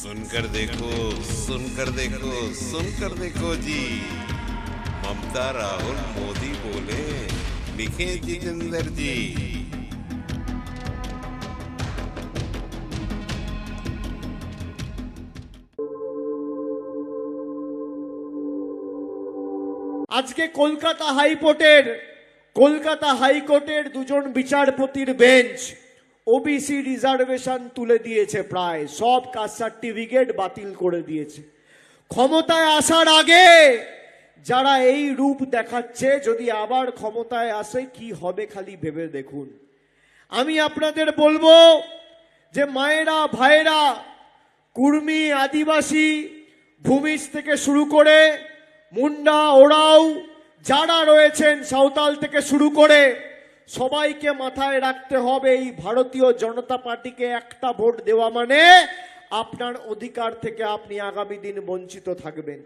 सुनकर देखो सुनकर देखो सुनकर देखो जी। ममता राहुल मोदी बोले, लिखे जितेंद्र जी। আজকে কলকাতা হাইকোর্টের দুজন বিচারপতির বেঞ্চ ওবিসি রিজার্ভেশন তুলে দিয়েছে, প্রায় সব কাস্ট সার্টিফিকেট বাতিল করে দিয়েছে। ক্ষমতায় আসার আগে যারা এই রূপ দেখাচ্ছে, যদি আবার ক্ষমতায় আসে কি হবে খালি ভেবে দেখুন। আমি আপনাদের বলবো যে মায়েরা, ভাইরা, কুর্মী, আদিবাসী, ভূমিজ থেকে শুরু করে মুন্ডা, ওরাও যারা রয়েছেন, সাঁওতাল থেকে শুরু করে সবাইকে মাথায় রাখতে হবে, এই ভারতীয় জনতা পার্টিকে একটা ভোট দেওয়া মানে আপনার অধিকার থেকে আপনি আগামী দিন বঞ্চিত থাকবেন।